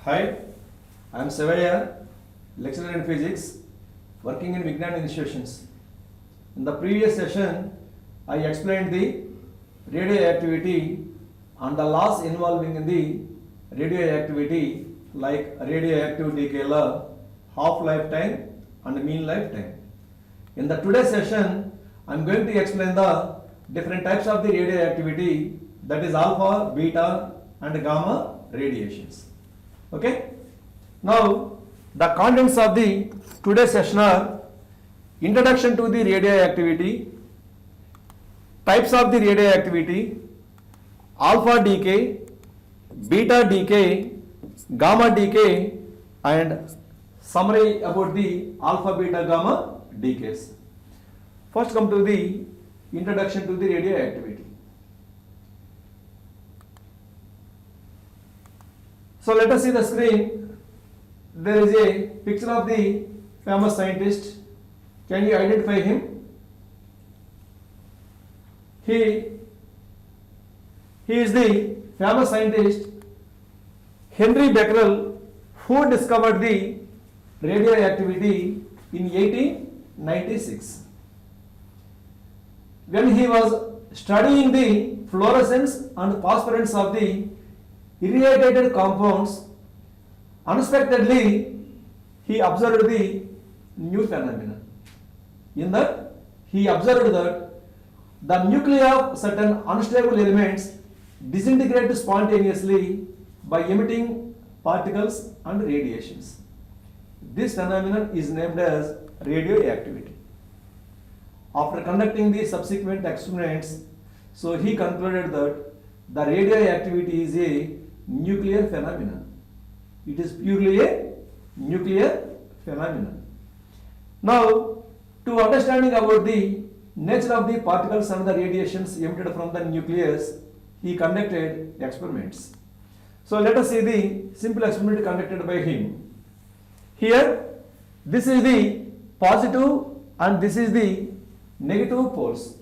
Hi, I am Sevaya, lecturer in physics, working in Vignan institutions. In the previous session, I explained the radioactivity and the laws involving in the radioactivity like radioactive decay law, half-life time and mean lifetime. In the today's session, I am going to explain the different types of the radioactivity, that is alpha, beta and gamma radiations. Okay? Now, the contents of the today's session are introduction to the radioactivity, types of the radioactivity, alpha decay, beta decay, gamma decay, and summary about the alpha, beta, gamma decays. First come to the introduction to the radioactivity. So let us see the screen. There is a picture of the famous scientist. Can you identify him? He is the famous scientist Henry Becquerel, who discovered the radioactivity in 1896. When he was studying the fluorescence and phosphorescence of the irradiated compounds, unexpectedly he observed the new phenomenon. In that, he observed that the nuclei of certain unstable elements disintegrate spontaneously by emitting particles and radiations. This phenomenon is named as radioactivity. After conducting the subsequent experiments, so he concluded that the radioactivity is a nuclear phenomenon. It is purely a nuclear phenomenon. Now, to understanding about the nature of the particles and the radiations emitted from the nucleus, he conducted experiments. So let us see the simple experiment conducted by him. Here, this is the positive and this is the negative poles.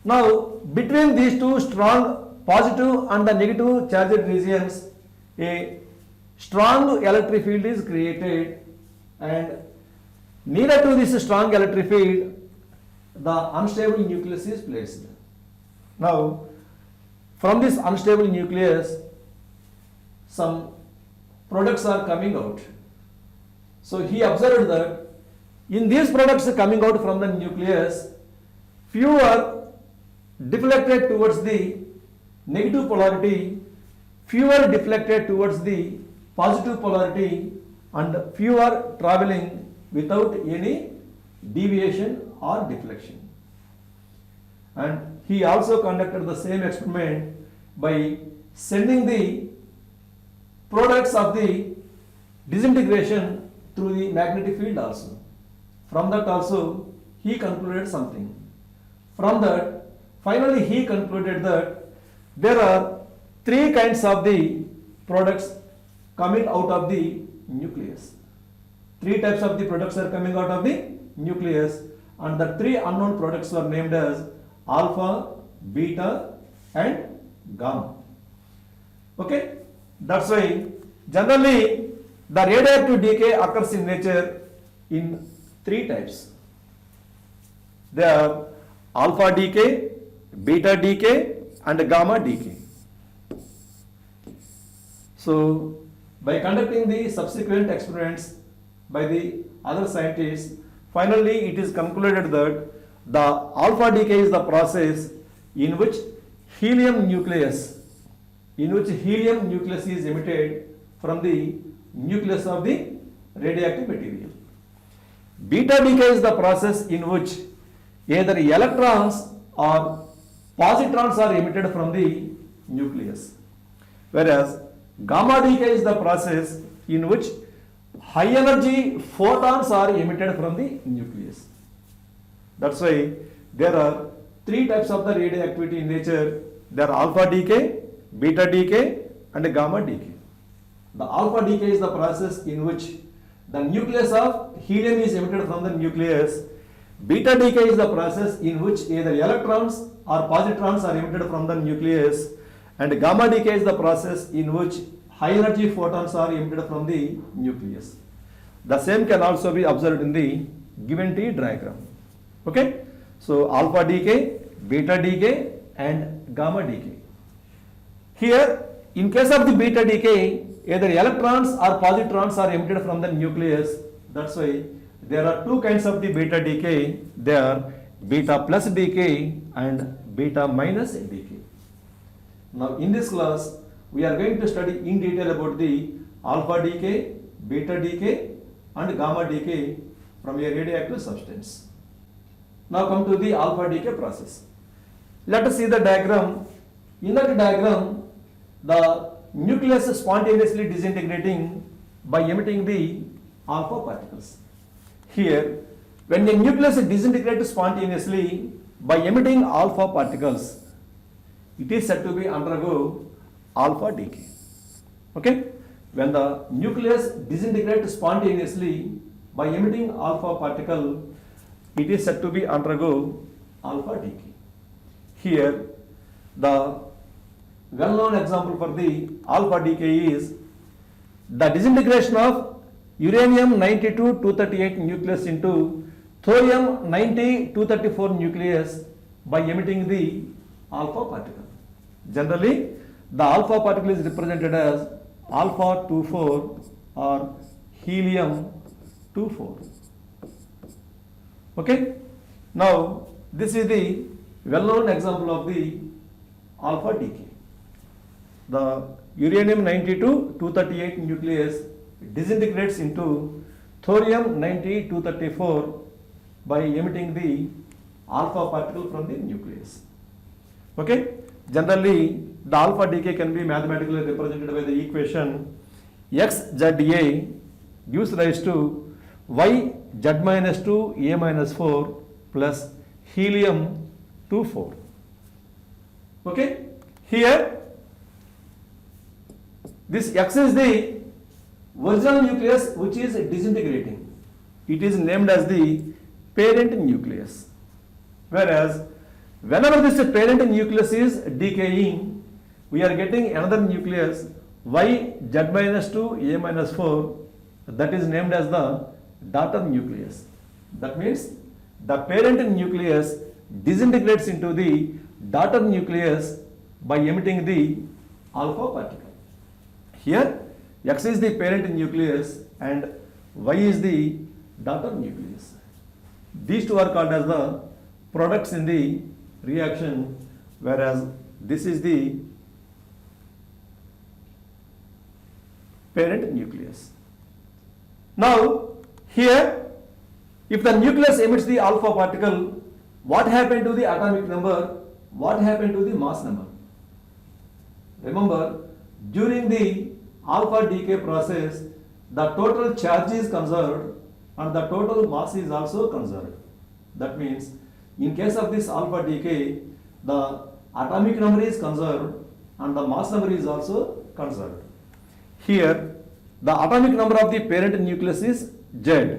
Now, between these two strong positive and the negative charged regions, a strong electric field is created, and nearer to this strong electric field, the unstable nucleus is placed. Now, from this unstable nucleus, some products are coming out. So he observed that in these products coming out from the nucleus, few are deflected towards the negative polarity, fewer deflected towards the positive polarity, and fewer traveling without any deviation or deflection. And he also conducted the same experiment by sending the products of the disintegration through the magnetic field also. From that also he concluded something. From that, finally he concluded that there are three kinds of the products coming out of the nucleus. Three types of the products are coming out of the nucleus, and the three unknown products were named as alpha, beta and gamma. Okay, that's why generally the radioactive decay occurs in nature in three types. They are alpha decay, beta decay and gamma decay. So, by conducting the subsequent experiments by the other scientists, finally it is concluded that the alpha decay is the process in which helium nucleus is emitted from the nucleus of the radioactive material. Beta decay is the process in which either electrons or positrons are emitted from the nucleus, whereas gamma decay is the process in which high energy photons are emitted from the nucleus. That's why there are three types of the radioactivity in nature. There are alpha decay, beta decay and gamma decay. The alpha decay is the process in which the nucleus of helium is emitted from the nucleus. Beta decay is the process in which either electrons or positrons are emitted from the nucleus, and gamma decay is the process in which high energy photons are emitted from the nucleus. The same can also be observed in the given T diagram. Okay, so alpha decay, beta decay and gamma decay. Here, in case of the beta decay, either electrons or positrons are emitted from the nucleus. That's why there are two kinds of the beta decay. They are beta plus decay and beta minus decay. Now in this class, we are going to study in detail about the alpha decay, beta decay and gamma decay from a radioactive substance. Now come to the alpha decay process. Let us see the diagram. In that diagram, the nucleus is spontaneously disintegrating by emitting the alpha particles. Here, when the nucleus disintegrates spontaneously by emitting alpha particles, it is said to be undergo alpha decay. Okay? When the nucleus disintegrates spontaneously by emitting alpha particle, it is said to be undergo alpha decay. Here, the well-known example for the alpha decay is the disintegration of uranium-92-238 nucleus into thorium-90-234 nucleus by emitting the alpha particle. Generally, the alpha particle is represented as alpha-24 or helium-24. Okay? Now, this is the well-known example of the alpha decay. The uranium-92-238 nucleus disintegrates into thorium-90-234 by emitting the alpha particle from the nucleus. Okay? Generally, the alpha decay can be mathematically represented by the equation XZA gives rise to Y Z minus 2 A minus 4 plus helium 24. Okay? Here, this X is the original nucleus which is disintegrating. It is named as the parent nucleus. Whereas, whenever this parent nucleus is decaying, we are getting another nucleus Y Z minus 2 A minus 4, that is named as the daughter nucleus. That means the parent nucleus disintegrates into the daughter nucleus by emitting the alpha particle. Here, X is the parent nucleus and Y is the daughter nucleus. These two are called as the products in the reaction, whereas this is the parent nucleus. Now, here, if the nucleus emits the alpha particle, what happened to the atomic number? What happened to the mass number? Remember, during the alpha decay process, the total charge is conserved and the total mass is also conserved. That means, in case of this alpha decay, the atomic number is conserved and the mass number is also conserved. Here, the atomic number of the parent nucleus is Z,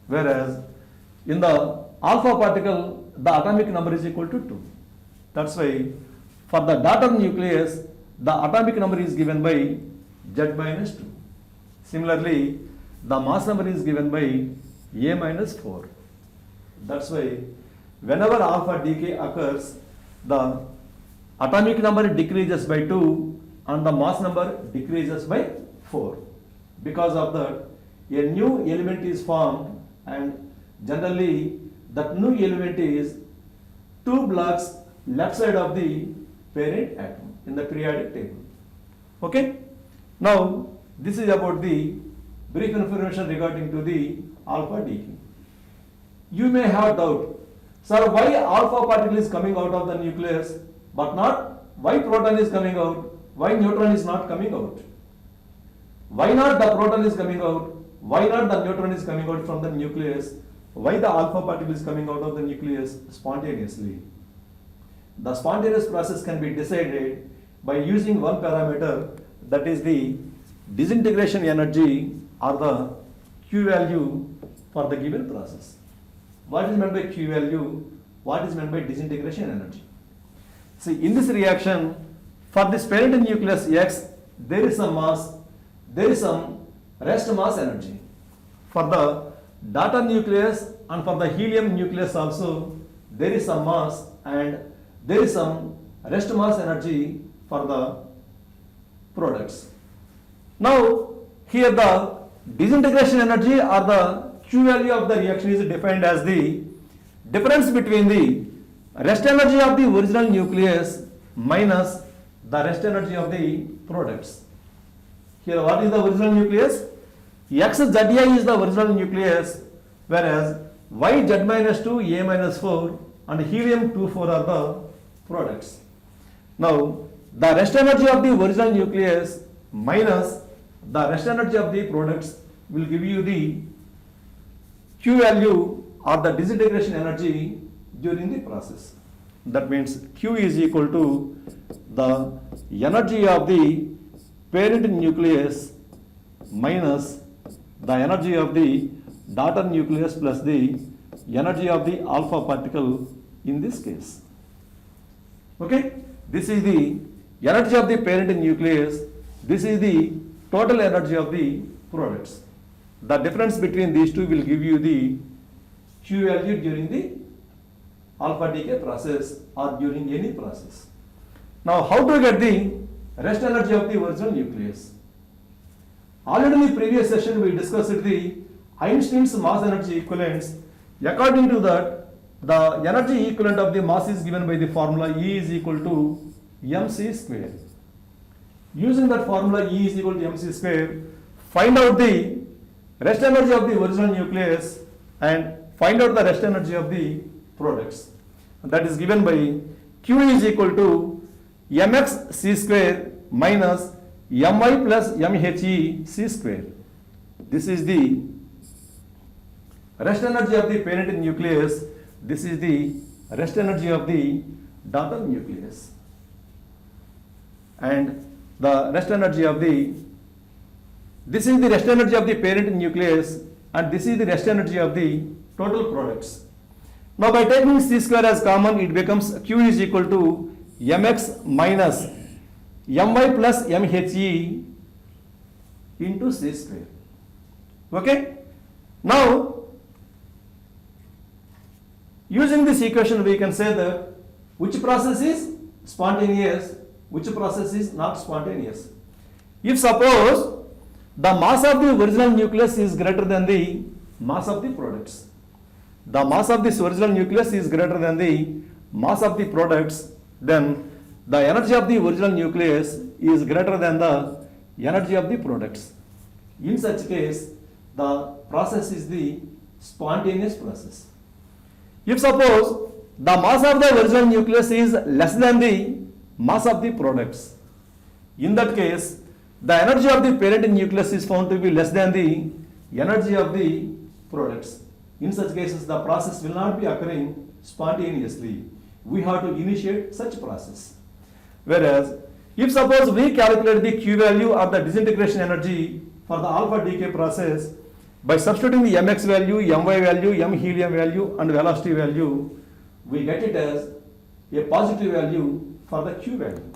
whereas in the alpha particle, the atomic number is equal to 2. That's why for the daughter nucleus, the atomic number is given by Z minus 2. Similarly, the mass number is given by A minus 4. That's why whenever alpha decay occurs, the atomic number decreases by 2 and the mass number decreases by 4. Because of that, a new element is formed and generally that new element is 2 blocks left side of the parent atom in the periodic table. Okay? Now, this is about the brief information regarding to the alpha decay. You may have doubt, sir, why alpha particle is coming out of the nucleus but not why proton is coming out, why neutron is not coming out? Why not the proton is coming out? Why not the neutron is coming out from the nucleus? Why the alpha particle is coming out of the nucleus spontaneously? The spontaneous process can be decided by using one parameter, that is the disintegration energy or the Q value for the given process. What is meant by Q value? What is meant by disintegration energy? See, in this reaction, for this parent nucleus X, there is some mass, there is some rest mass energy. For the daughter nucleus and for the helium nucleus also, there is some mass and there is some rest mass energy for the products. Now, here the disintegration energy or the Q value of the reaction is defined as the difference between the rest energy of the original nucleus minus the rest energy of the products. Here what is the original nucleus? XZI is the original nucleus, whereas YZ minus 2, A minus 4 and helium 2,4 are the products. Now, the rest energy of the original nucleus minus the rest energy of the products will give you the Q value or the disintegration energy during the process. That means Q is equal to the energy of the parent nucleus minus the energy of the daughter nucleus plus the energy of the alpha particle in this case. Okay, this is the energy of the parent nucleus, this is the total energy of the products. The difference between these two will give you the Q value during the alpha decay process or during any process. Now, how to get the rest energy of the original nucleus? Already in the previous session we discussed the Einstein's mass energy equivalents. According to that, the energy equivalent of the mass is given by the formula E is equal to mc square. Using that formula E is equal to mc square, find out the rest energy of the original nucleus and find out the rest energy of the products. That is given by Q is equal to mx c square minus my plus mhe c square. This is the rest energy of the parent nucleus. This is the rest energy of the daughter nucleus. And the rest energy of the, this is the rest energy of the parent nucleus and this is the rest energy of the total products. Now, by taking c square as common, it becomes Q is equal to mx minus my plus mhe into c square. Okay? Now, using this equation, we can say that which process is spontaneous, which process is not spontaneous. If suppose the mass of the original nucleus is greater than the mass of the products, the mass of this original nucleus is greater than the mass of the products, then the energy of the original nucleus is greater than the energy of the products. In such case, the process is the spontaneous process. If suppose the mass of the original nucleus is less than the mass of the products, in that case, the energy of the parent nucleus is found to be less than the energy of the products. In such cases, the process will not be occurring spontaneously. We have to initiate such process. Whereas, if suppose we calculate the Q value or the disintegration energy for the alpha decay process by substituting the mx value, my value, m helium value and velocity value, we get it as a positive value for the Q value.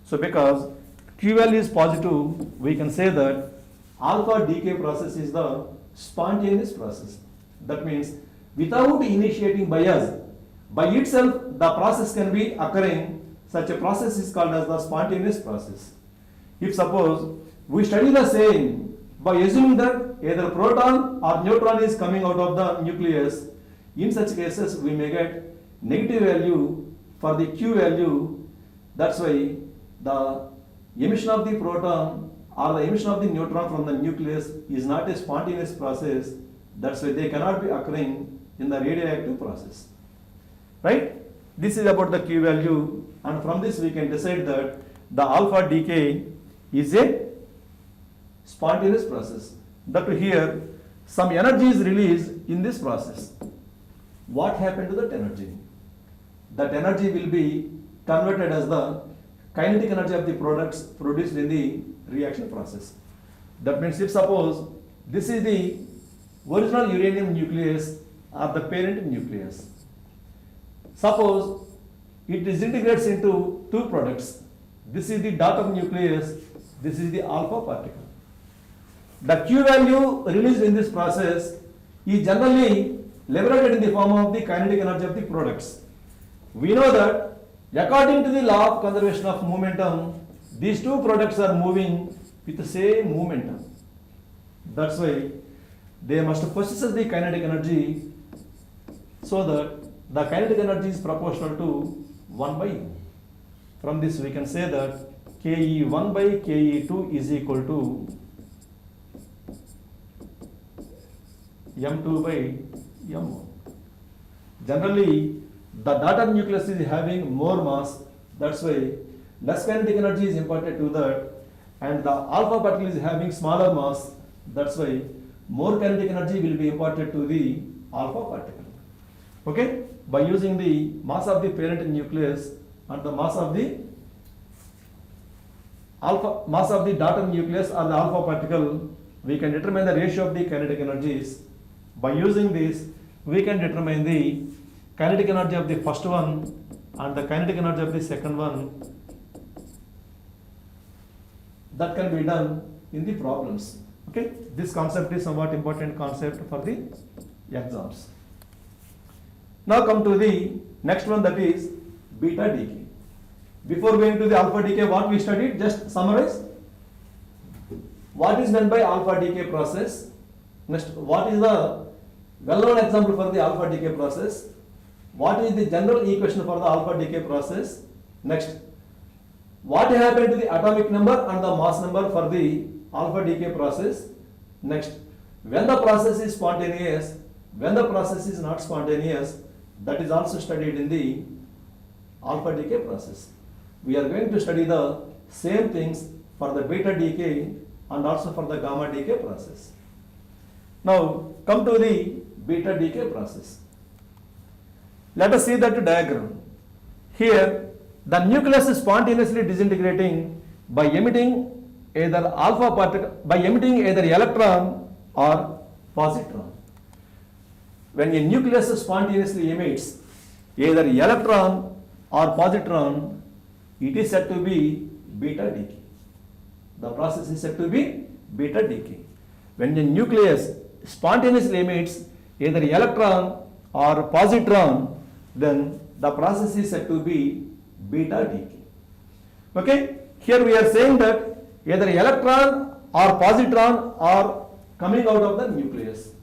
So, because Q value is positive, we can say that alpha decay process is the spontaneous process. That means without initiating by us, by itself the process can be occurring. Such a process is called as the spontaneous process. If suppose we study the same by assuming that either proton or neutron is coming out of the nucleus, in such cases we may get negative value for the Q value. That's why the emission of the proton or the emission of the neutron from the nucleus is not a spontaneous process. That's why they cannot be occurring in the radioactive process. Right? This is about the Q value, and from this we can decide that the alpha decay is a spontaneous process. That here some energy is released in this process. What happened to that energy? That energy will be converted as the kinetic energy of the products produced in the reaction process. That means if suppose this is the original uranium nucleus or the parent nucleus, suppose it disintegrates into two products. This is the daughter nucleus, This is the alpha particle. The Q value released in this process is generally liberated in the form of the kinetic energy of the products. We know that according to the law of conservation of momentum, these two products are moving with the same momentum. That's why they must possess the kinetic energy, so that the kinetic energy is proportional to 1 by m. From this we can say that Ke1 by Ke2 is equal to m2 by m1. Generally, the daughter nucleus is having more mass, that's why less kinetic energy is imparted to that, and the alpha particle is having smaller mass, that's why more kinetic energy will be imparted to the alpha particle. Okay, by using the mass of the parent nucleus and the mass of the daughter nucleus or the alpha particle, we can determine the ratio of the kinetic energies. By using this, we can determine the kinetic energy of the first one and the kinetic energy of the second one. That can be done in the problems. Okay, this concept is somewhat important concept for the exams. Now come to the next one, that is beta decay. Before going to the alpha decay, what we studied, just summarize. What is meant by alpha decay process? Next, what is the well-known example for the alpha decay process? What is the general equation for the alpha decay process? Next, what happened to the atomic number and the mass number for the alpha decay process? Next, when the process is spontaneous, when the process is not spontaneous, that is also studied in the alpha decay process. We are going to study the same things for the beta decay and also for the gamma decay process. Now come to the beta decay process. Let us see that diagram. Here the nucleus is spontaneously disintegrating by emitting either alpha particle, by emitting either electron or positron. When a nucleus spontaneously emits either electron or positron, it is said to be beta decay. The process is said to be beta decay. When a nucleus spontaneously emits either electron or positron, then the process is said to be beta decay. Okay, here we are saying that either electron or positron are coming out of the nucleus.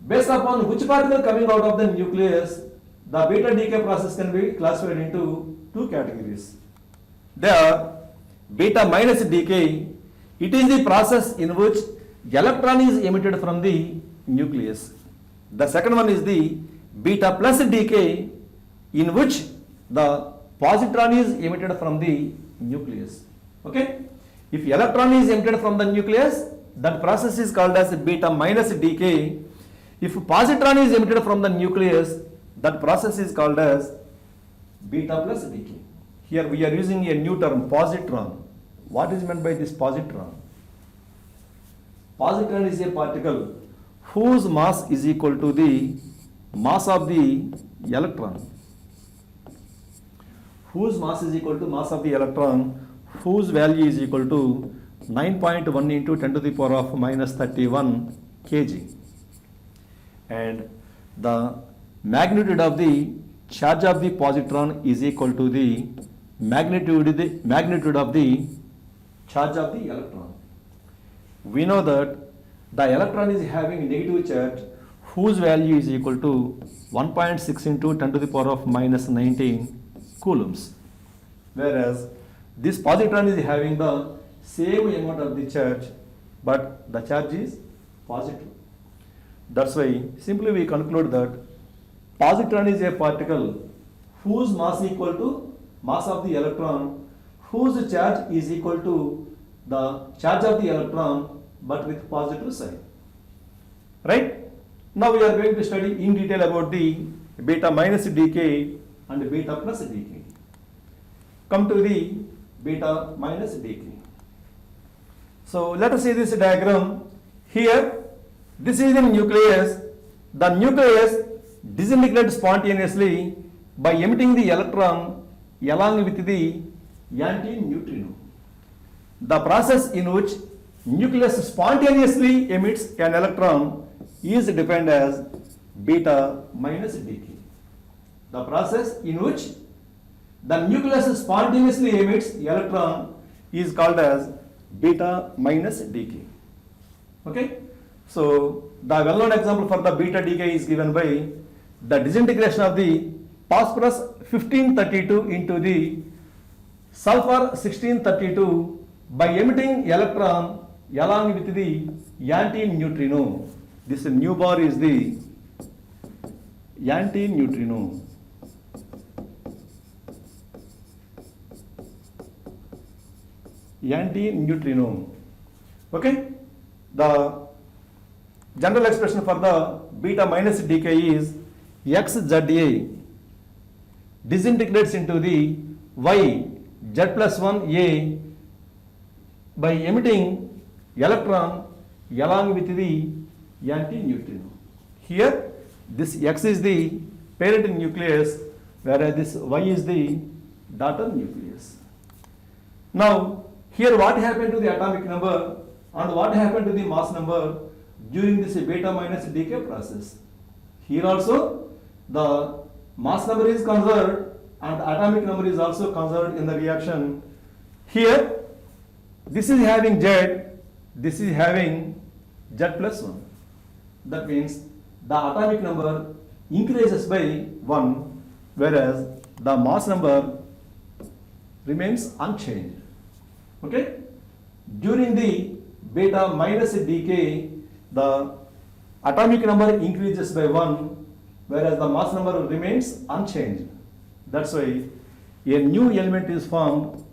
Based upon which particle coming out of the nucleus, the beta decay process can be classified into two categories. They are beta minus decay. It is the process in which electron is emitted from the nucleus. The second one is the beta plus decay, in which the positron is emitted from the nucleus. Okay, if electron is emitted from the nucleus, that process is called as beta minus decay. If positron is emitted from the nucleus, that process is called as beta plus decay. Here we are using a new term, positron. What is meant by this positron? Positron is a particle whose mass is equal to the mass of the electron. Whose mass is equal to mass of the electron, whose value is equal to 9.1 into 10 to the power of minus 31 kg. And the magnitude of the charge of the positron is equal to the magnitude of the charge of the electron. We know that the electron is having negative charge whose value is equal to 1.6 into 10 to the power of minus 19 coulombs, whereas this positron is having the same amount of the charge, but the charge is positive. That's why simply we conclude that positron is a particle whose mass is equal to mass of the electron, whose charge is equal to the charge of the electron but with positive sign. Right? Now we are going to study in detail about the beta minus decay and beta plus decay. Come to the beta minus decay. So let us see this diagram. Here, this is the nucleus. The nucleus disintegrates spontaneously by emitting the electron along with the antineutrino. the process in which nucleus spontaneously emits an electron is defined as beta minus decay. The process in which the nucleus spontaneously emits electron is called as beta minus decay. Okay, so the well-known example for the beta decay is given by the disintegration of the phosphorus 1532 into the sulfur 1632 by emitting electron along with the anti-neutrino. This nu bar is the anti-neutrino. Anti-neutrino. Okay, the general expression for the beta minus decay is XZA disintegrates into the Y Z plus 1A by emitting electron along with the anti-neutrino. Here this X is the parent nucleus, whereas this Y is the daughter nucleus. Now here what happened to the atomic number and what happened to the mass number during this beta minus decay process? Here also the mass number is conserved and atomic number is also conserved in the reaction. Here this is having Z, this is having Z plus 1. That means the atomic number increases by 1, whereas the mass number remains unchanged. Okay, during the beta minus decay, the atomic number increases by 1, whereas the mass number remains unchanged. That's why a new element is formed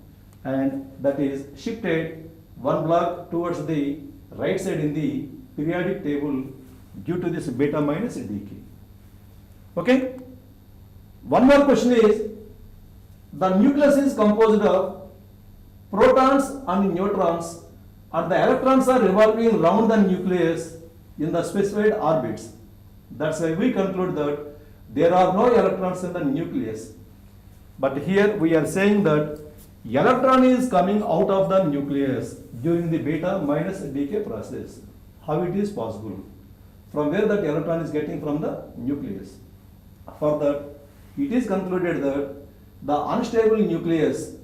and that is shifted one block towards the right side in the periodic table due to this beta minus decay. Okay, one more question is, the nucleus is composed of protons and neutrons and the electrons are revolving around the nucleus in the specified orbits. That's why we conclude that there are no electrons in the nucleus. But here we are saying that electron is coming out of the nucleus during the beta minus decay process. How it is possible? From where that electron is getting from the nucleus? For that, it is concluded that the unstable nucleus,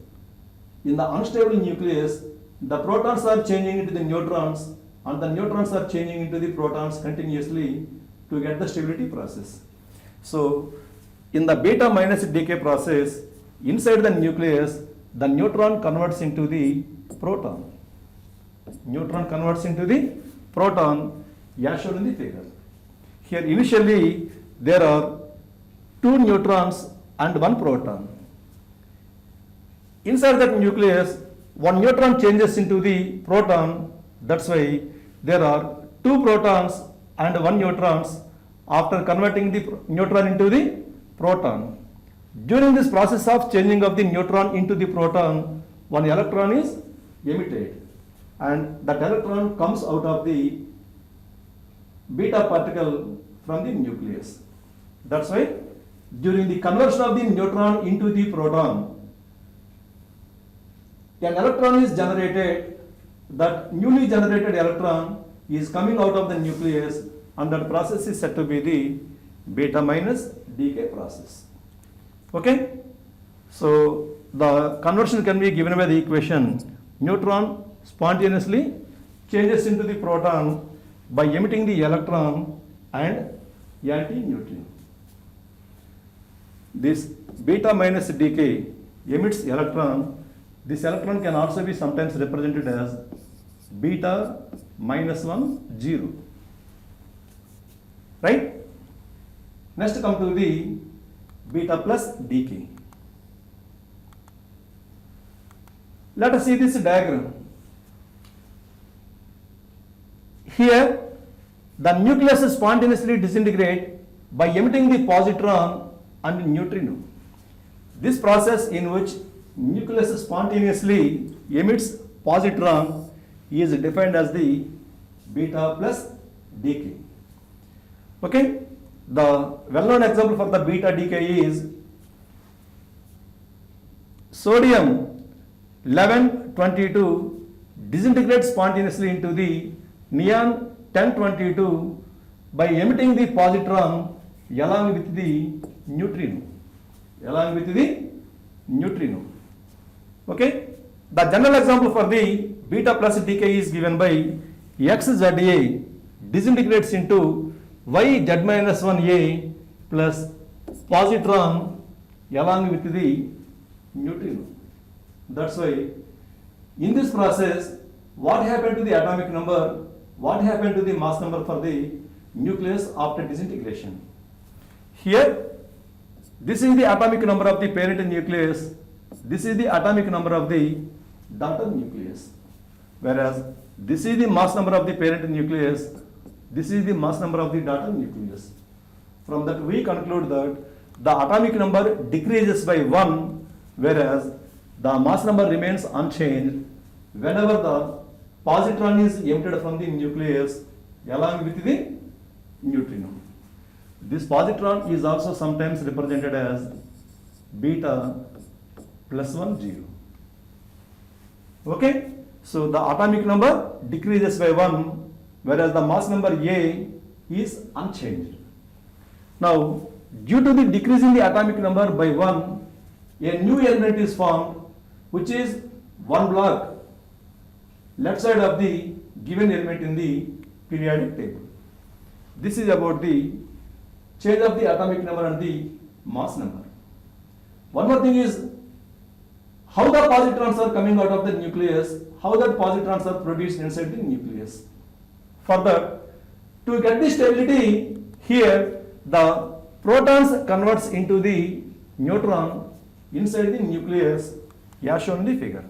in the unstable nucleus, the protons are changing into the neutrons and the neutrons are changing into the protons continuously to get the stability process. So in the beta minus decay process, inside the nucleus, the neutron converts into the proton. Neutron converts into the proton, as shown in the figure. Here initially there are 2 neutrons and 1 proton. Inside that nucleus, 1 neutron changes into the proton. That's why there are 2 protons and 1 neutrons after converting the neutron into the proton. During this process of changing of the neutron into the proton, 1 electron is emitted and that electron comes out of the beta particle from the nucleus. That's why during the conversion of the neutron into the proton, an electron is generated. That newly generated electron is coming out of the nucleus and that process is said to be the beta minus decay process. Okay, so the conversion can be given by the equation: neutron spontaneously changes into the proton by emitting the electron and anti-neutrino. This beta minus decay emits electron. This electron can also be sometimes represented as beta minus 1 0. Right? Next come to the beta plus decay. Let us see this diagram. Here the nucleus spontaneously disintegrates by emitting the positron and neutrino. This process in which nucleus spontaneously emits positron is defined as the beta plus decay. Okay, the well-known example for the beta decay is sodium 1122 disintegrate spontaneously into the neon 1022 by emitting the positron along with the neutrino. Along with the neutrino. Okay? The general example for the beta plus decay is given by XZA disintegrates into YZ minus 1A plus positron along with the neutrino. That's why in this process, what happened to the atomic number, what happened to the mass number for the nucleus after disintegration? Here, this is the atomic number of the parent nucleus, this is the atomic number of the daughter nucleus. Whereas, this is the mass number of the parent nucleus, this is the mass number of the daughter nucleus. From that we conclude that the atomic number decreases by 1, whereas the mass number remains unchanged whenever the positron is emitted from the nucleus along with the neutrino. This positron is also sometimes represented as beta plus 1 0. Okay? So the atomic number decreases by 1, whereas the mass number A is unchanged. Now, due to the decrease in the atomic number by 1, a new element is formed, which is one block left side of the given element in the periodic table. This is about the change of the atomic number and the mass number. One more thing is how the positrons are coming out of the nucleus, how the positrons are produced inside the nucleus. Further, to get the stability, here the protons converts into the neutron inside the nucleus, as shown in the figure.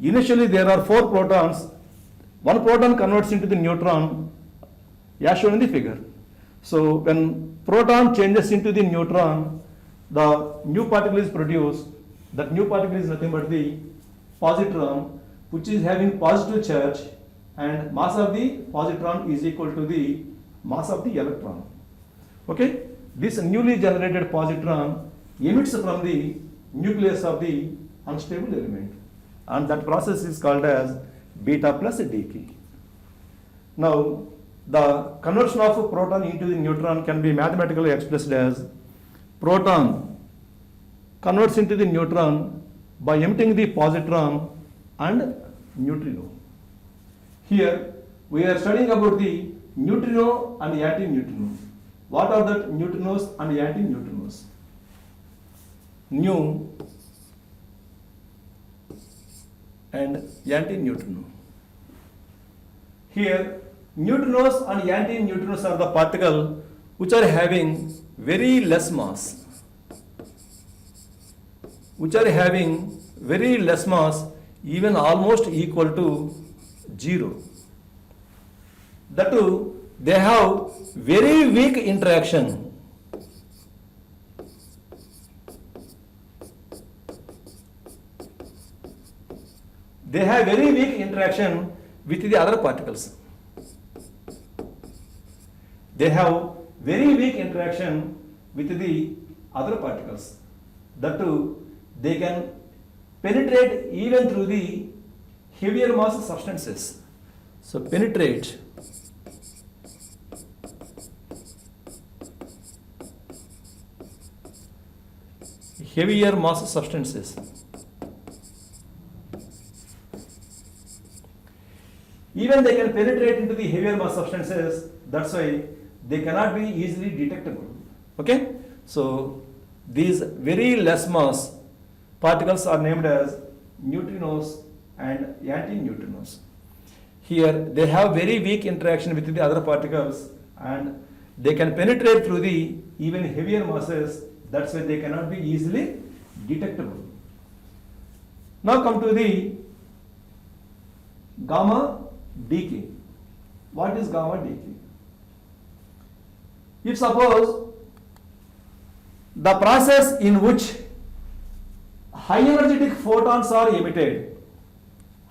Initially there are 4 protons, one proton converts into the neutron, as shown in the figure. So when proton changes into the neutron, the new particle is produced. That new particle is nothing but the positron, which is having positive charge, and mass of the positron is equal to the mass of the electron. Okay? This newly generated positron emits from the nucleus of the unstable element, and that process is called as beta plus decay. Now, the conversion of a proton into the neutron can be mathematically expressed as proton converts into the neutron by emitting the positron and neutrino. Here we are studying about the neutrino and anti-neutrino. What are the neutrinos and anti-neutrinos? Nu and anti-neutrino. Here neutrinos and anti-neutrinos are the particle which are having very less mass. Which are having very less mass, even almost equal to 0. That too, they have very weak interaction. They have very weak interaction with the other particles. They have very weak interaction with the other particles. That too, they can penetrate even through the heavier mass substances. So penetrate heavier mass substances. Even they can penetrate into the heavier mass substances, that's why they cannot be easily detectable. Okay? So these very less mass particles are named as neutrinos and anti-neutrinos. Here they have very weak interaction with the other particles, and they can penetrate through the even heavier masses, that's why they cannot be easily detectable. Now come to the gamma decay. What is gamma decay? If suppose the process in which high energetic photons are emitted,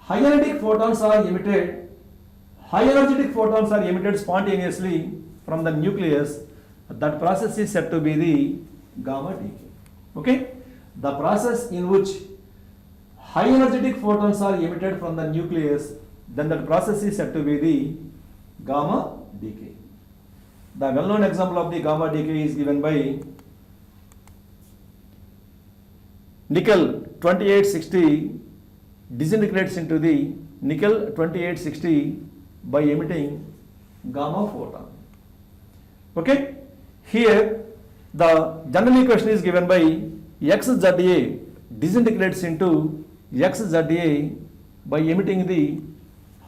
high energetic photons are emitted spontaneously from the nucleus, that process is said to be the gamma decay. Okay? The process in which high energetic photons are emitted from the nucleus, then that process is said to be the gamma decay. The well-known example of the gamma decay is given by nickel 2860 disintegrates into the nickel 2860 by emitting gamma photon. Okay, here the general equation is given by XZA disintegrates into XZA by emitting the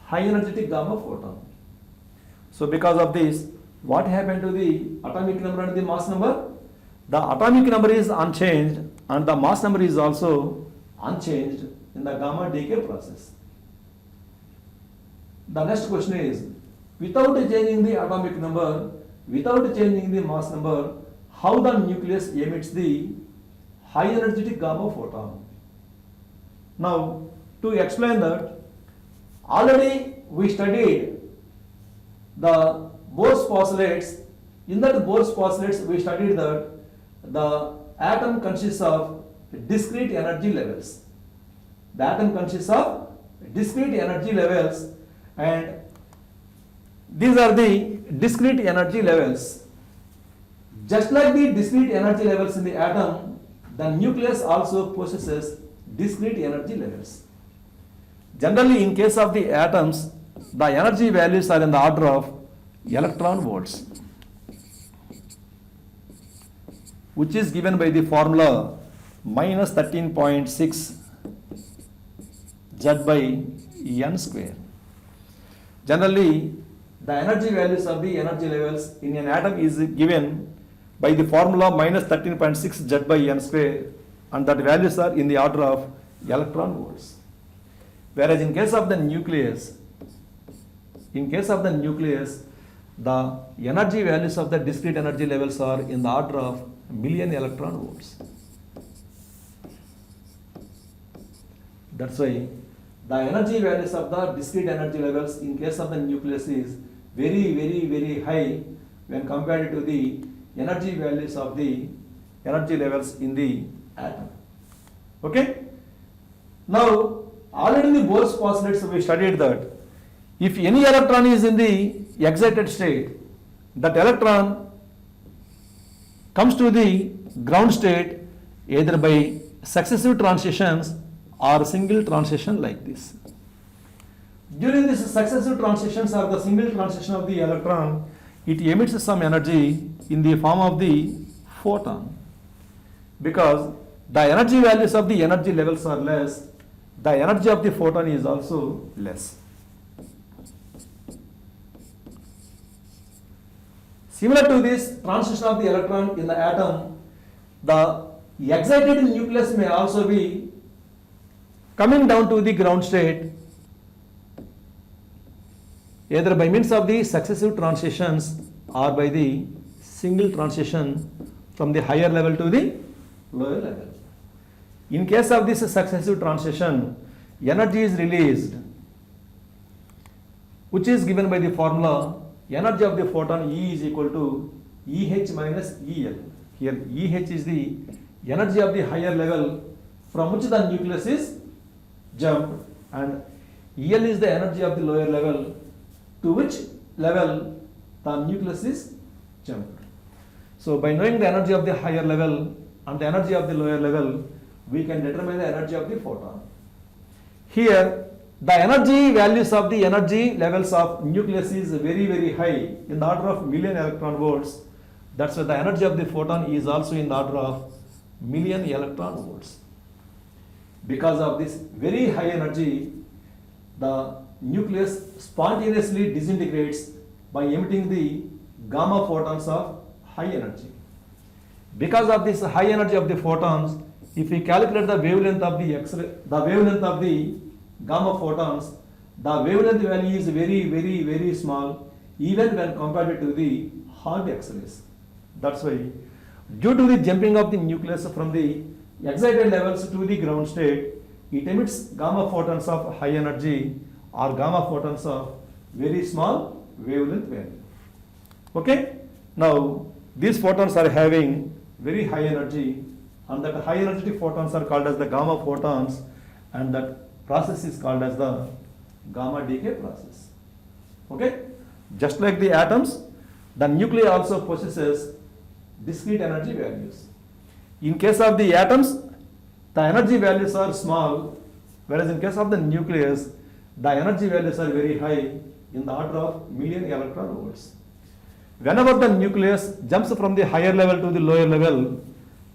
high energetic gamma photon. So because of this, what happened to the atomic number and the mass number? The atomic number is unchanged and the mass number is also unchanged in the gamma decay process. The next question is, without changing the atomic number, without changing the mass number, how the nucleus emits the high energetic gamma photon? Now, to explain that, already we studied the Bohr's postulates. In that Bohr's postulates, we studied that the atom consists of discrete energy levels. The atom consists of discrete energy levels, and these are the discrete energy levels. Just like the discrete energy levels in the atom, the nucleus also possesses discrete energy levels. Generally, in case of the atoms, the energy values are in the order of electron volts, which is given by the formula minus 13.6 Z by N square. Generally, the energy values of the energy levels in an atom is given by the formula minus 13.6 Z by N square, and that values are in the order of electron volts. Whereas in case of the nucleus, the energy values of the discrete energy levels are in the order of million electron volts. That's why the energy values of the discrete energy levels in case of the nucleus is very high when compared to the energy values of the energy levels in the atom. Okay? Now, already in the Bohr's postulates we studied that if any electron is in the excited state, that electron comes to the ground state either by successive transitions or single transition like this. During these successive transitions or the single transition of the electron, it emits some energy in the form of the photon. Because the energy values of the energy levels are less, the energy of the photon is also less. Similar to this transition of the electron in the atom, the excited nucleus may also be coming down to the ground state either by means of the successive transitions or by the single transition from the higher level to the lower level. In case of this successive transition, energy is released, which is given by the formula energy of the photon E is equal to EH minus EL. Here EH is the energy of the higher level from which the nucleus is jumped, and EL is the energy of the lower level to which level the nucleus is jumped. So by knowing the energy of the higher level and the energy of the lower level, we can determine the energy of the photon. Here, the energy values of the energy levels of nucleus is very high, in the order of million electron volts. That's why the energy of the photon is also in the order of million electron volts. Because of this very high energy, the nucleus spontaneously disintegrates by emitting the gamma photons of high energy. Because of this high energy of the photons, if we calculate the wavelength of the X-ray, the wavelength of the gamma photons, the wavelength value is very small, even when compared to the hard X-rays. That's why, due to the jumping of the nucleus from the excited levels to the ground state, it emits gamma photons of high energy or gamma photons of very small wavelength value. Okay? Now, these photons are having very high energy, and that high energetic photons are called as the gamma photons, and that process is called as the gamma decay process. Okay? Just like the atoms, the nuclei also possesses discrete energy values. In case of the atoms, the energy values are small, whereas in case of the nucleus, the energy values are very high in the order of million electron volts. Whenever the nucleus jumps from the higher level to the lower level,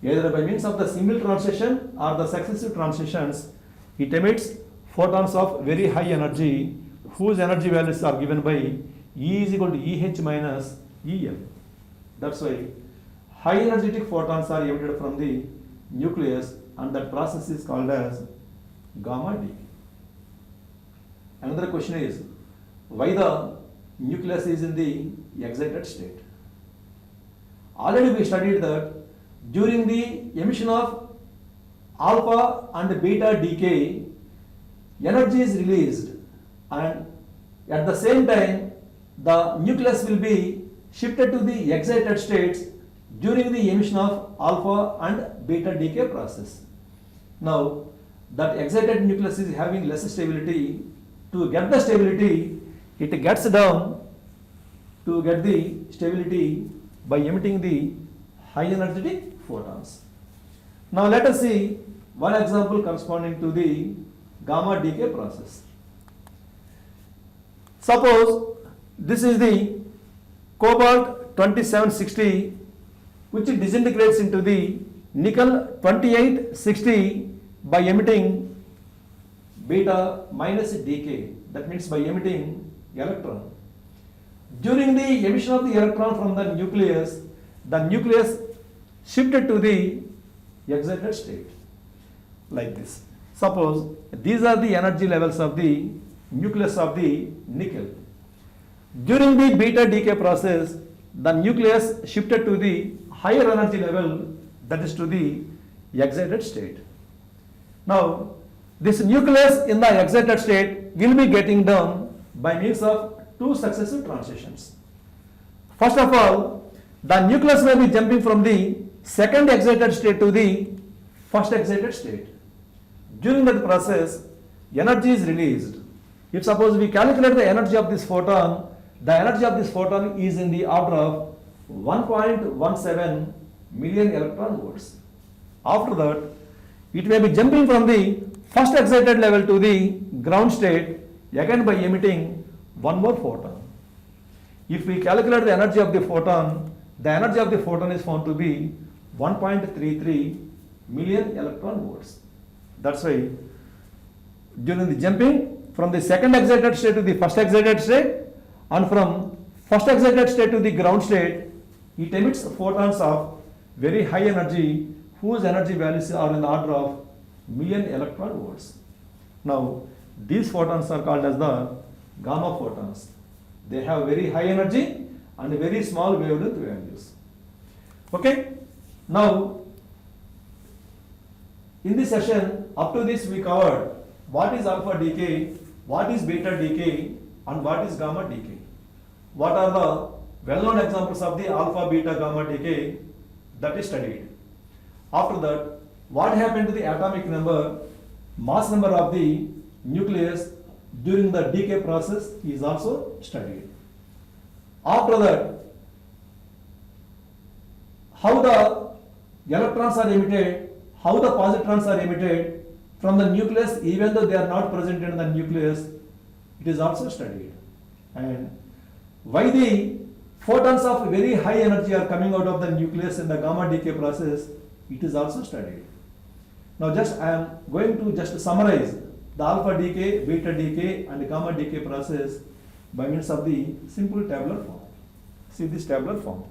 either by means of the single transition or the successive transitions, it emits photons of very high energy, whose energy values are given by E is equal to EH minus EL. That's why high energetic photons are emitted from the nucleus, and that process is called as gamma decay. Another question is, why the nucleus is in the excited state? Already we studied that during the emission of alpha and beta decay, energy is released, and at the same time the nucleus will be shifted to the excited states during the emission of alpha and beta decay process. Now that excited nucleus is having less stability. To get the stability, it gets down to get the stability by emitting the high energetic photons. Now let us see one example corresponding to the gamma decay process. Suppose this is the cobalt 2760, which disintegrates into the nickel 2860 by emitting beta minus decay, that means by emitting electron. During the emission of the electron from the nucleus shifted to the excited state, like this. Suppose these are the energy levels of the nucleus of the nickel. During the beta decay process, the nucleus shifted to the higher energy level, that is to the excited state. Now, this nucleus in the excited state will be getting down by means of two successive transitions. First of all, the nucleus may be jumping from the second excited state to the first excited state. During that process, energy is released. If suppose we calculate the energy of this photon, the energy of this photon is in the order of 1.17 million electron volts. After that, it may be jumping from the first excited level to the ground state, again by emitting one more photon. If we calculate the energy of the photon is found to be 1.33 million electron volts. That's why during the jumping from the second excited state to the first excited state, and from first excited state to the ground state, it emits photons of very high energy, whose energy values are in the order of million electron volts. Now, these photons are called as the gamma photons. They have very high energy and very small wavelength values. Okay? Now, in this session, up to this we covered what is alpha decay, what is beta decay, and what is gamma decay. What are the well-known examples of the alpha, beta, gamma decay that is studied. After that, what happened to the atomic number, mass number of the nucleus during the decay process is also studied. After that, how the electrons are emitted, how the positrons are emitted from the nucleus, even though they are not present in the nucleus, it is also studied. And why the photons of very high energy are coming out of the nucleus in the gamma decay process, it is also studied. Now I am going to just summarize the alpha decay, beta decay and gamma decay process by means of the simple tabular form. See this tabular form.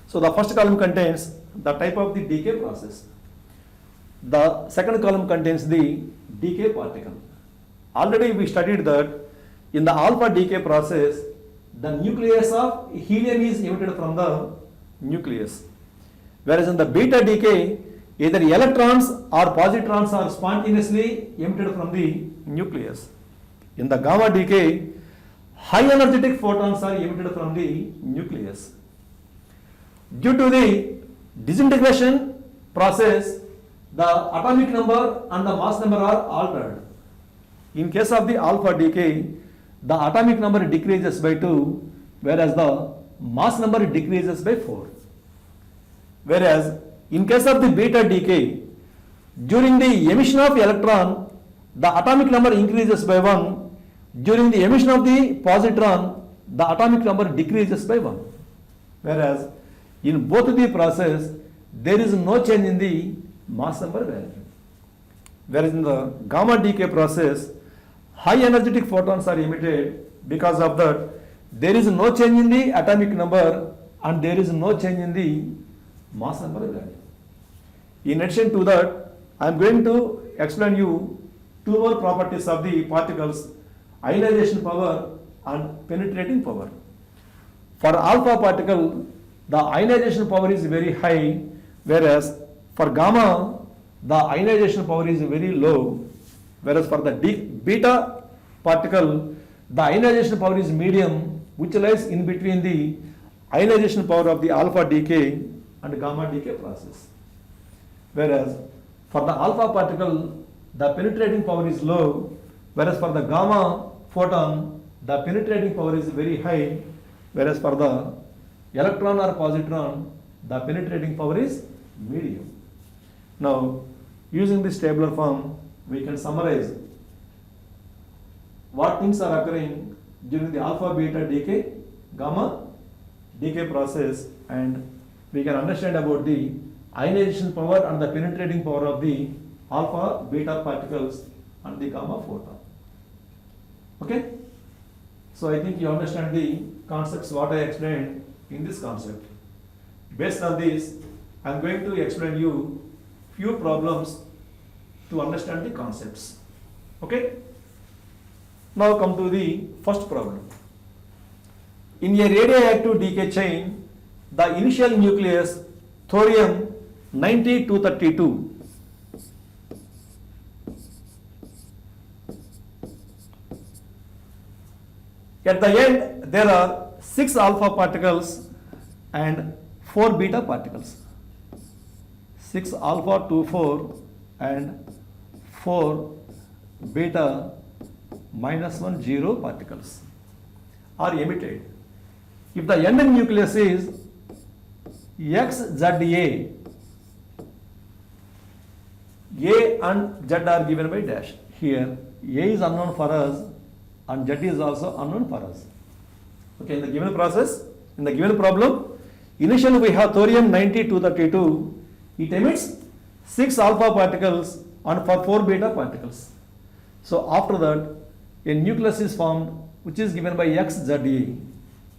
So the first column contains the type of the decay process. The second column contains the decay particle. Already we studied that in the alpha decay process, the nucleus of helium is emitted from the nucleus. Whereas in the beta decay, either electrons or positrons are spontaneously emitted from the nucleus. In the gamma decay, high energetic photons are emitted from the nucleus. Due to the disintegration process, the atomic number and the mass number are altered. In case of the alpha decay, the atomic number decreases by 2, whereas the mass number decreases by 4. Whereas in case of the beta decay, during the emission of electron, the atomic number increases by 1. During the emission of the positron, the atomic number decreases by 1. Whereas in both the process, there is no change in the mass number value. Whereas in the gamma decay process, high energetic photons are emitted. Because of that, there is no change in the atomic number and there is no change in the mass number value. In addition to that, I am going to explain you two more properties of the particles: ionization power and penetrating power. For alpha particle, the ionization power is very high, whereas for gamma, the ionization power is very low. Whereas for the beta particle, the ionization power is medium, which lies in between the ionization power of the alpha decay and gamma decay process. Whereas for the alpha particle, the penetrating power is low, whereas for the gamma photon, the penetrating power is very high, whereas for the electron or positron, the penetrating power is medium. Now, using this tabular form, we can summarize what things are occurring during the alpha beta decay, gamma decay process, and we can understand about the ionization power and the penetrating power of the alpha beta particles and the gamma photon. Okay? So I think you understand the concepts what I explained in this concept. Based on this, I am going to explain you few problems to understand the concepts. Okay? Now come to the first problem. In a radioactive decay chain, the initial nucleus thorium 90-232 at the end there are 6 alpha particles and 4 beta particles. 6 alpha to 4 and 4 beta -1 0 particles are emitted. If the end nucleus is XZA, A and Z are given by dash. Here A is unknown for us and Z is also unknown for us. Okay, in the given process, in the given problem, initially we have thorium 90-232. It emits 6 alpha particles and for 4 beta particles. So after that, a nucleus is formed which is given by XZA.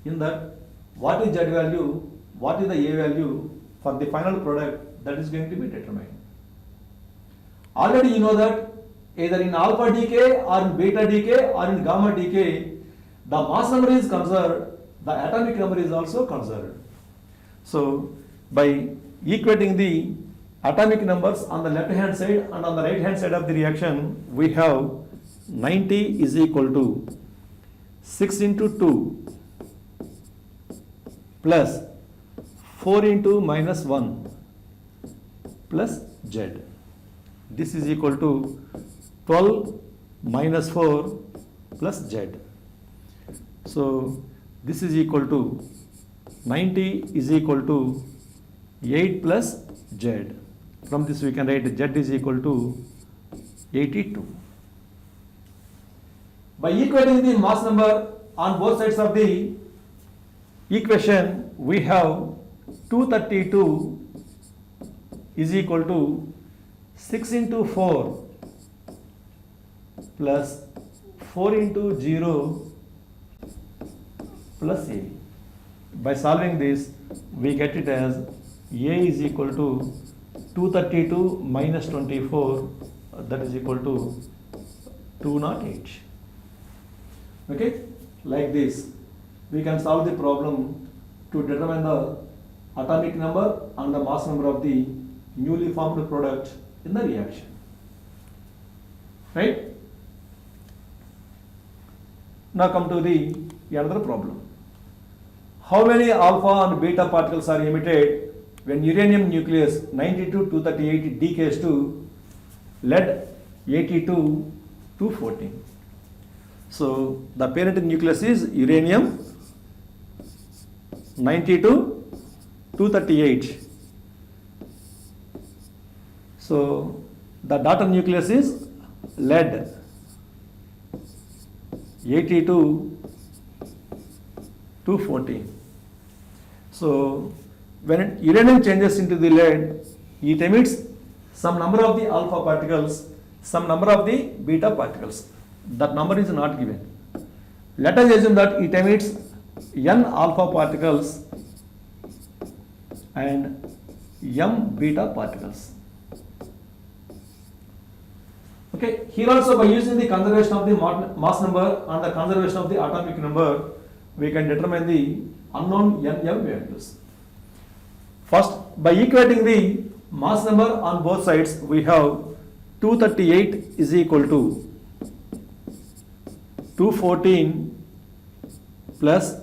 In that, what is Z value, what is the A value for the final product, that is going to be determined. Already you know that either in alpha decay or in beta decay or in gamma decay, the mass number is conserved, the atomic number is also conserved. So by equating the atomic numbers on the left hand side and on the right hand side of the reaction, we have 90 is equal to 6 into 2 plus 4 into -1 plus Z. This is equal to 12 minus 4 plus Z. So this is equal to 90 is equal to 8 plus Z. From this we can write Z is equal to 82. By equating the mass number on both sides of the equation, we have 232 is equal to 6 into 4 plus 4 into 0 plus A. By solving this, we get it as A is equal to 232 minus 24, that is equal to 208. Okay, like this, we can solve the problem to determine the atomic number and the mass number of the newly formed product in the reaction. Right? Now come to the another problem. How many alpha and beta particles are emitted when uranium nucleus 92-238 decays to lead 82 214. So the parent nucleus is uranium 92 238. So the daughter nucleus is lead 82 214. So when uranium changes into the lead, it emits some number of the alpha particles, some number of the beta particles. That number is not given. Let us assume that it emits n alpha particles and m beta particles. Okay, here also by using the conservation of the mass number and the conservation of the atomic number, we can determine the unknown nm values. First, by equating the mass number on both sides, we have 238 is equal to 214 plus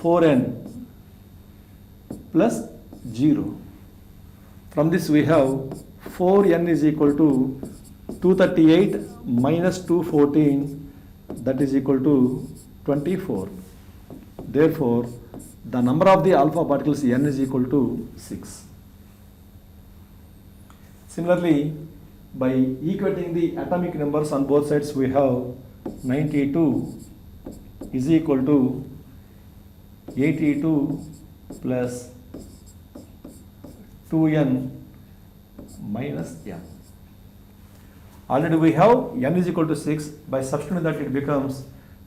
4n plus 0. From this we have 4n is equal to 238 minus 214, that is equal to 24. Therefore, the number of the alpha particles n is equal to 6. Similarly, by equating the atomic numbers on both sides, we have 92 is equal to 82 plus 2n minus m. Already we have n is equal to 6. By substituting that, it becomes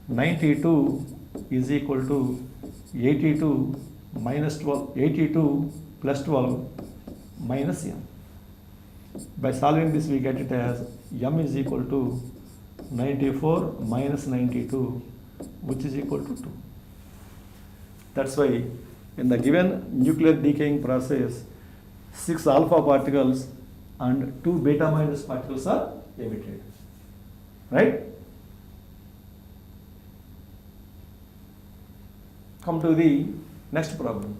92 is equal to 82 minus 12, 82 plus 12 minus m. By solving this, we get it as m is equal to 94 minus 92, which is equal to 2. That's why in the given nuclear decaying process, 6 alpha particles and 2 beta minus particles are emitted. Right? Come to the next problem.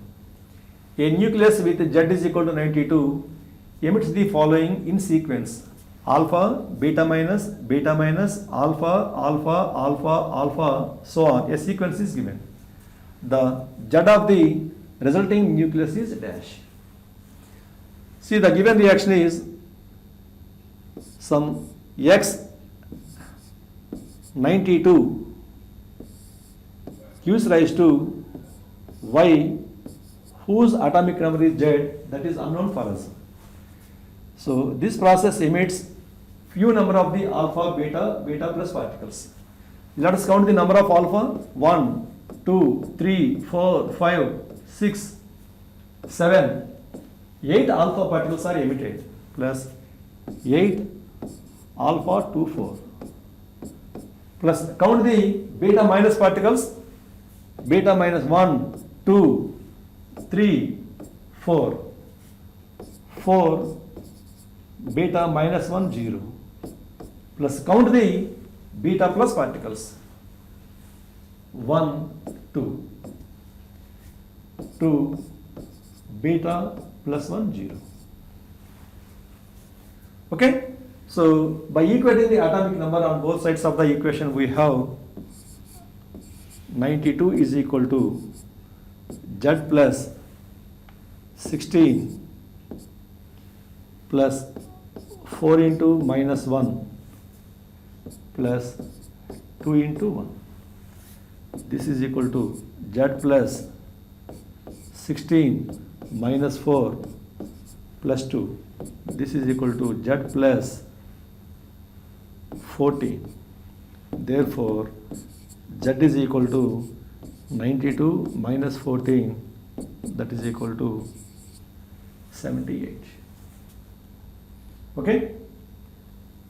A nucleus with Z is equal to 92 emits the following in sequence: alpha, beta minus, alpha, alpha, alpha, alpha, so on. A sequence is given. The Z of the resulting nucleus is dash. See, the given reaction is some X 92 gives rise to Y whose atomic number is Z, that is unknown for us. So this process emits few number of the alpha, beta plus particles. Let us count the number of alpha: 1, 2, 3, 4, 5, 6, 7, 8 alpha particles are emitted, plus 8 alpha 2, 4. Plus count the beta minus particles: beta minus 1, 2, 3, 4, 4, beta minus 1, 0. Plus count the beta plus particles: 1, 2, 2, beta plus 1, 0. Okay? So by equating the atomic number on both sides of the equation, we have 92 is equal to Z plus 16 plus 4 into minus 1 plus 2 into 1. This is equal to Z plus 16 minus 4 plus 2. This is equal to Z plus 14. Therefore, Z is equal to 92 minus 14, that is equal to 78. Okay?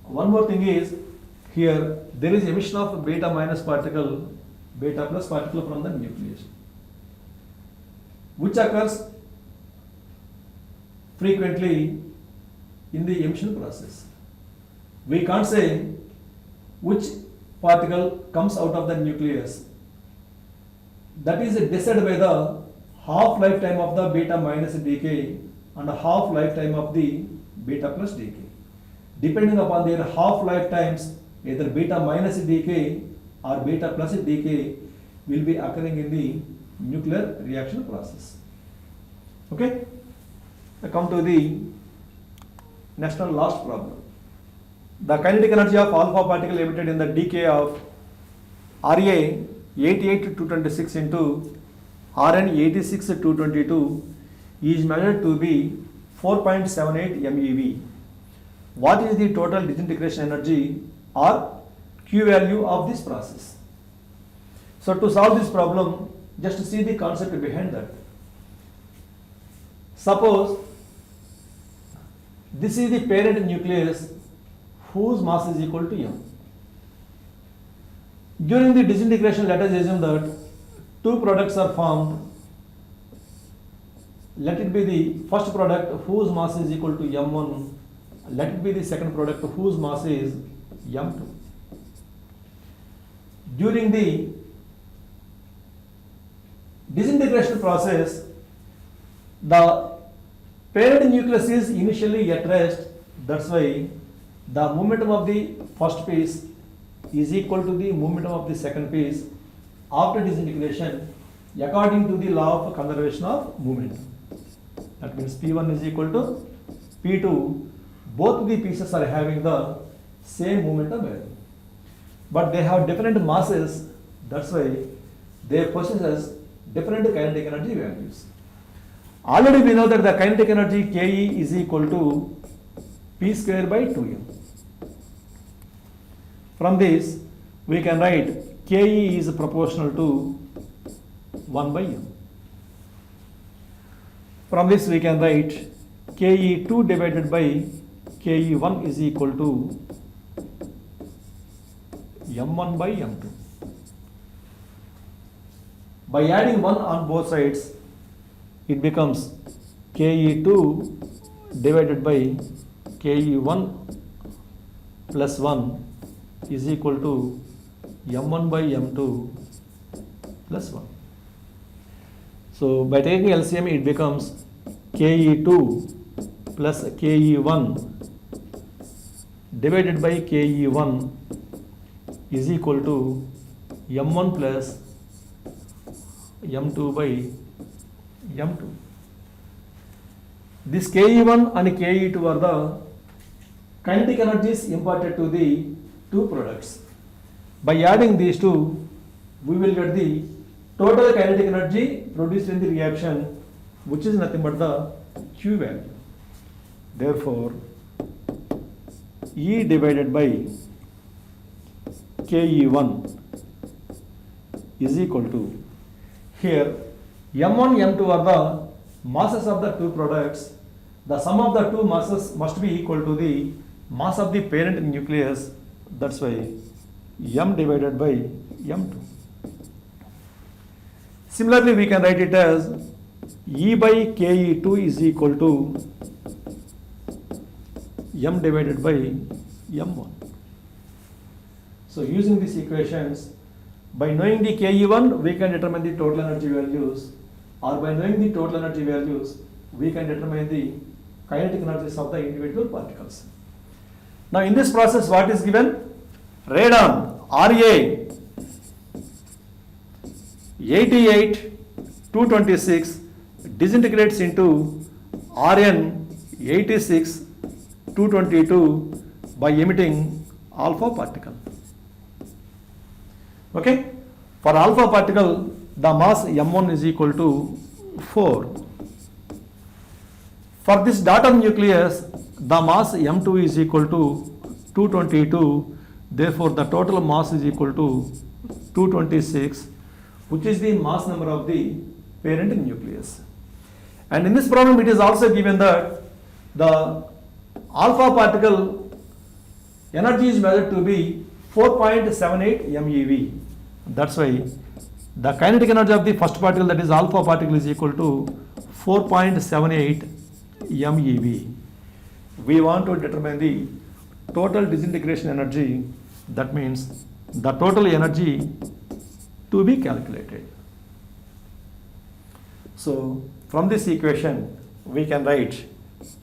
One more thing is, here there is emission of beta minus particle, beta plus particle from the nucleus, which occurs frequently in the emission process. We can't say which particle comes out of the nucleus. That is decided by the half lifetime of the beta minus decay and half lifetime of the beta plus decay. Depending upon their half lifetimes, either beta minus decay or beta plus decay will be occurring in the nuclear reaction process. Okay? I come to the next and last problem. The kinetic energy of alpha particle emitted in the decay of Ra 88-226 into Rn 86-222 is measured to be 4.78 MeV. What is the total disintegration energy or Q value of this process? So to solve this problem, just see the concept behind that. Suppose this is the parent nucleus whose mass is equal to m. During the disintegration, let us assume that two products are formed. Let it be the first product whose mass is equal to m1. Let it be the second product whose mass is m2. During the disintegration process, the parent nucleus is initially at rest. That's why the momentum of the first piece is equal to the momentum of the second piece after disintegration according to the law of conservation of moment. That means P1 is equal to P2. Both the pieces are having the same momentum value, but they have different masses. That's why they possess different kinetic energy values. Already we know that the kinetic energy Ke is equal to P square by 2m. From this, we can write Ke is proportional to 1 by m. From this, we can write Ke2 divided by Ke1 is equal to m1 by m2. By adding 1 on both sides, it becomes Ke2 divided by Ke1 plus 1 is equal to m1 by m2 plus 1. So by taking LCM, it becomes Ke2 plus Ke1 divided by Ke1 is equal to m1 plus m2 by m2. This Ke1 and Ke2 are the kinetic energies imparted to the two products. By adding these two, we will get the total kinetic energy produced in the reaction, which is nothing but the Q value. Therefore, E divided by Ke1 is equal to, here m1, m2 are the masses of the two products. The sum of the two masses must be equal to the mass of the parent nucleus. That's why m divided by m2. Similarly, we can write it as E by Ke2 is equal to m divided by m1. So using these equations, by knowing the Ke1, we can determine the total energy values, or by knowing the total energy values, we can determine the kinetic energies of the individual particles. Now in this process, what is given? Radon Ra 88-226 disintegrates into Rn 86-222 by emitting alpha particle. Okay, for alpha particle, the mass m1 is equal to 4. For this daughter nucleus, the mass m2 is equal to 222. Therefore, the total mass is equal to 226, which is the mass number of the parent nucleus. And in this problem, it is also given that the alpha particle energy is measured to be 4.78 MeV. That's why the kinetic energy of the first particle, that is alpha particle, is equal to 4.78 MeV. We want to determine the total disintegration energy. That means the total energy to be calculated. So from this equation, we can write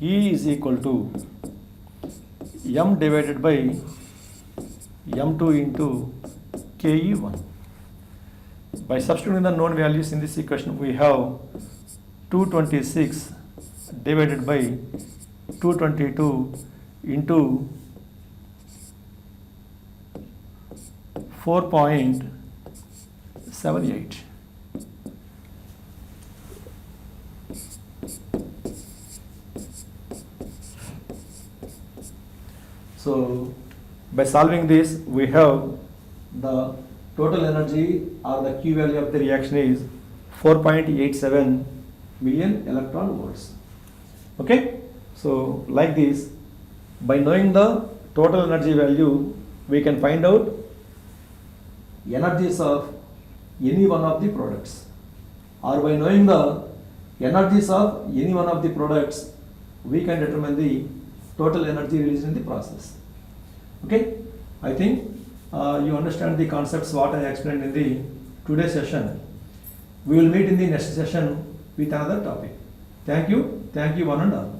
E is equal to m divided by m2 into Ke1. By substituting the known values in this equation, we have 226 divided by 222 into 4.78. So by solving this, we have the total energy or the Q value of the reaction is 4.87 million electron volts. Okay, so like this, by knowing the total energy value, we can find out energies of any one of the products, or by knowing the energies of any one of the products, we can determine the total energy released in the process. Okay, I think you understand the concepts what I explained in the today's session. We will meet in the next session with another topic. Thank you one and all.